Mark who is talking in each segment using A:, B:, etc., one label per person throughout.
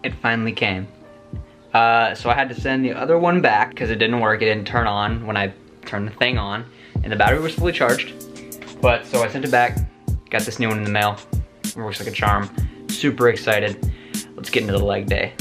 A: It finally came. So I had to send the other one back because it didn't work. It didn't turn on when I turned the thing on, and the battery was fully charged. But so I sent it back, got this new one in the mail. It works like a charm. Super excited. Let's get into the leg day.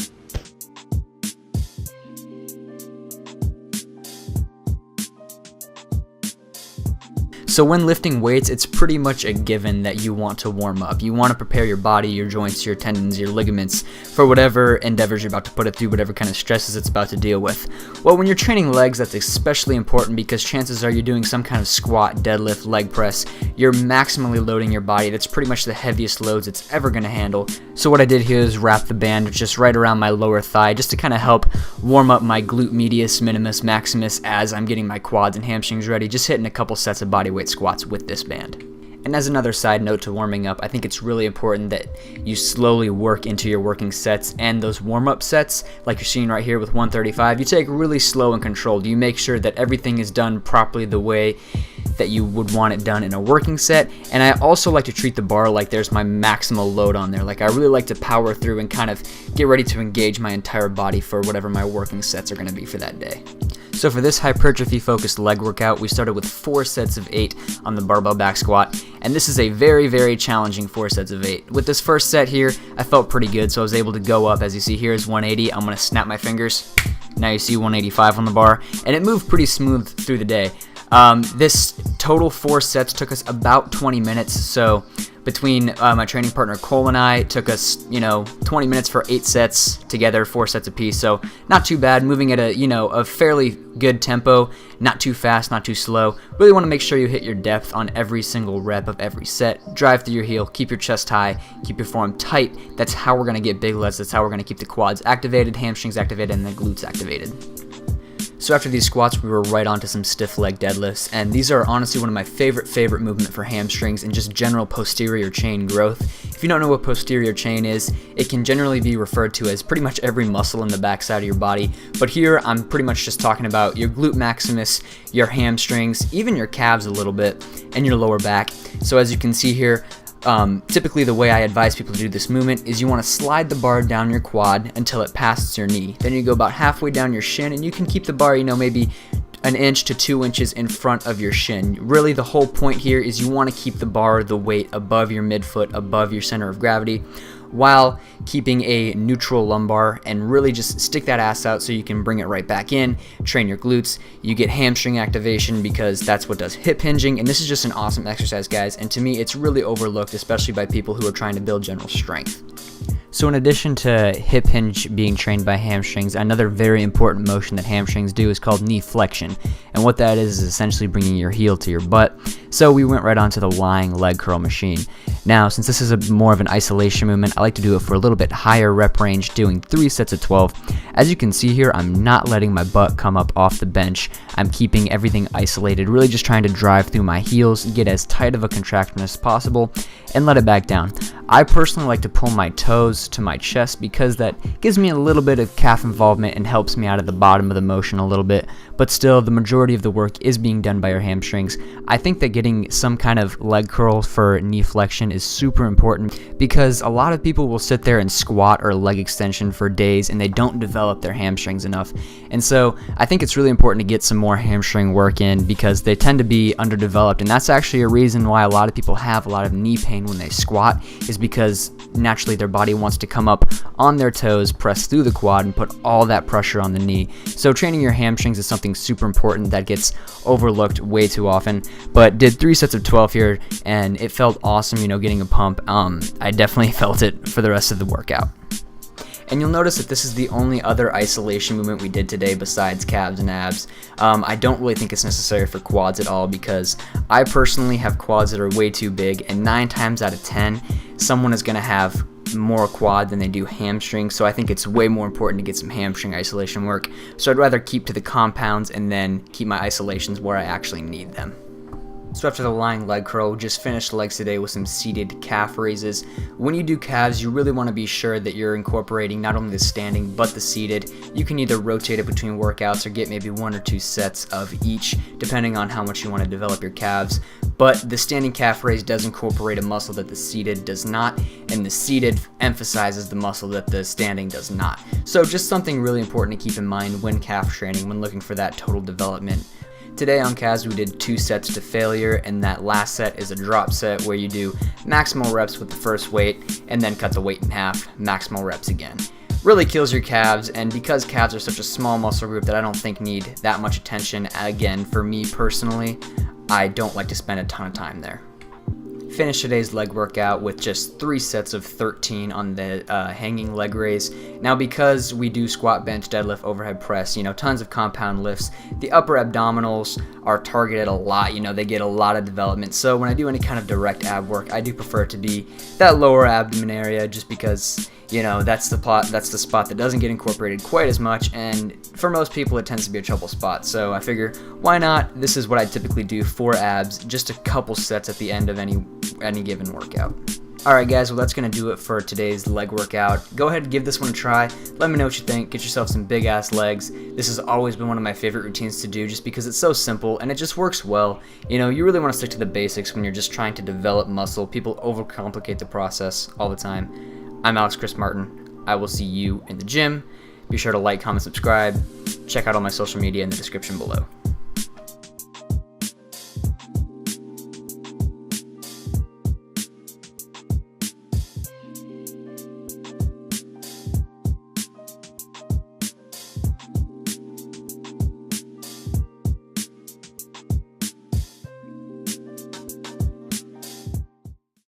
B: So when lifting weights, it's pretty much a given that you want to warm up. You want to prepare your body, your joints, your tendons, your ligaments for whatever endeavors you're about to put it through, whatever kind of stresses it's about to deal with. Well, when you're training legs, that's especially important because chances are you're doing some kind of squat, deadlift, leg press. You're maximally loading your body. That's pretty much the heaviest loads it's ever going to handle. So what I did here is wrap the band just right around my lower thigh just to kind of help warm up my glute medius, minimus, maximus as I'm getting my quads and hamstrings ready, just hitting a couple sets of bodyweight squats with this band. And as another side note to warming up, I think it's really important that you slowly work into your working sets, and those warm-up sets, like you're seeing right here with 135, you take really slow and controlled. You make sure that everything is done properly the way that you would want it done in a working set. And I also like to treat the bar like there's my maximal load on there. Like I really like to power through and kind of get ready to engage my entire body for whatever my working sets are going to be for that day. So for this hypertrophy focused leg workout, we started with 4 sets of 8 on the barbell back squat, and this is a very, very challenging 4 sets of 8. With this first set here, I felt pretty good, so I was able to go up. As you see here is 180. I'm going to snap my fingers. Now you see 185 on the bar, and it moved pretty smooth through the day. This total 4 sets took us about 20 minutes, so between my training partner Cole and I, it took us 20 minutes for 8 sets together, 4 sets apiece. So not too bad, moving at a fairly good tempo, not too fast, not too slow. Really want to make sure you hit your depth on every single rep of every set. Drive through your heel, keep your chest high, keep your forearm tight. That's how we're going to get big lats. That's how we're going to keep the quads activated, hamstrings activated, and the glutes activated. So after these squats, we were right onto some stiff leg deadlifts, and these are honestly one of my favorite movement for hamstrings and just general posterior chain growth. If you don't know what posterior chain is, it can generally be referred to as pretty much every muscle in the backside of your body, but here I'm pretty much just talking about your glute maximus, your hamstrings, even your calves a little bit, and your lower back. So as you can see here, typically the way I advise people to do this movement is you want to slide the bar down your quad until it passes your knee. Then you go about halfway down your shin, and you can keep the bar, maybe 1 inch to 2 inches in front of your shin. Really, the whole point here is you want to keep the bar, the weight above your midfoot, above your center of gravity, while keeping a neutral lumbar, and really just stick that ass out so you can bring it right back in, train your glutes. You get hamstring activation because that's what does hip hinging, and this is just an awesome exercise, guys, and to me it's really overlooked, especially by people who are trying to build general strength. So in addition to hip hinge being trained by hamstrings, another very important motion that hamstrings do is called knee flexion. And what that is essentially bringing your heel to your butt. So we went right onto the lying leg curl machine. Now, since this is more of an isolation movement, I like to do it for a little bit higher rep range, doing 3 sets of 12. As you can see here, I'm not letting my butt come up off the bench. I'm keeping everything isolated, really just trying to drive through my heels, get as tight of a contraction as possible, and let it back down. I personally like to pull my toes close to my chest because that gives me a little bit of calf involvement and helps me out of the bottom of the motion a little bit, but still the majority of the work is being done by your hamstrings. I think that getting some kind of leg curl for knee flexion is super important because a lot of people will sit there and squat or leg extension for days and they don't develop their hamstrings enough. And so I think it's really important to get some more hamstring work in because they tend to be underdeveloped, and that's actually a reason why a lot of people have a lot of knee pain when they squat, is because naturally their body wants to come up on their toes, press through the quad, and put all that pressure on the knee. So training your hamstrings is something super important that gets overlooked way too often. But did 3 sets of 12 here, and it felt awesome, getting a pump. I definitely felt it for the rest of the workout. And you'll notice that this is the only other isolation movement we did today besides calves and abs. I don't really think it's necessary for quads at all because I personally have quads that are way too big, and 9 times out of 10, someone is going to have more quad than they do hamstring, so I think it's way more important to get some hamstring isolation work. So I'd rather keep to the compounds and then keep my isolations where I actually need them. So after the lying leg curl, we just finished legs today with some seated calf raises. When you do calves, you really want to be sure that you're incorporating not only the standing but the seated. You can either rotate it between workouts or get maybe 1 or 2 sets of each, depending on how much you want to develop your calves. But the standing calf raise does incorporate a muscle that the seated does not, and the seated emphasizes the muscle that the standing does not. So just something really important to keep in mind when calf training, when looking for that total development. Today on calves we did 2 sets to failure, and that last set is a drop set where you do maximal reps with the first weight and then cut the weight in half, maximal reps again. Really kills your calves, and because calves are such a small muscle group that I don't think need that much attention, again, for me personally, I don't like to spend a ton of time there. Finish today's leg workout with just 3 sets of 13 on the hanging leg raise. Now because we do squat, bench, deadlift, overhead press, tons of compound lifts, the upper abdominals are targeted a lot, they get a lot of development. So when I do any kind of direct ab work, I do prefer it to be that lower abdomen area just because that's the spot that doesn't get incorporated quite as much, and for most people it tends to be a trouble spot. So I figure, why not? This is what I typically do for abs, just a couple sets at the end of any given workout. Alright guys, well that's going to do it for today's leg workout. Go ahead and give this one a try. Let me know what you think. Get yourself some big ass legs. This has always been one of my favorite routines to do just because it's so simple and it just works well. You really want to stick to the basics when you're just trying to develop muscle. People overcomplicate the process all the time. I'm Alex Chris Martin. I will see you in the gym. Be sure to like, comment, subscribe. Check out all my social media in the description below.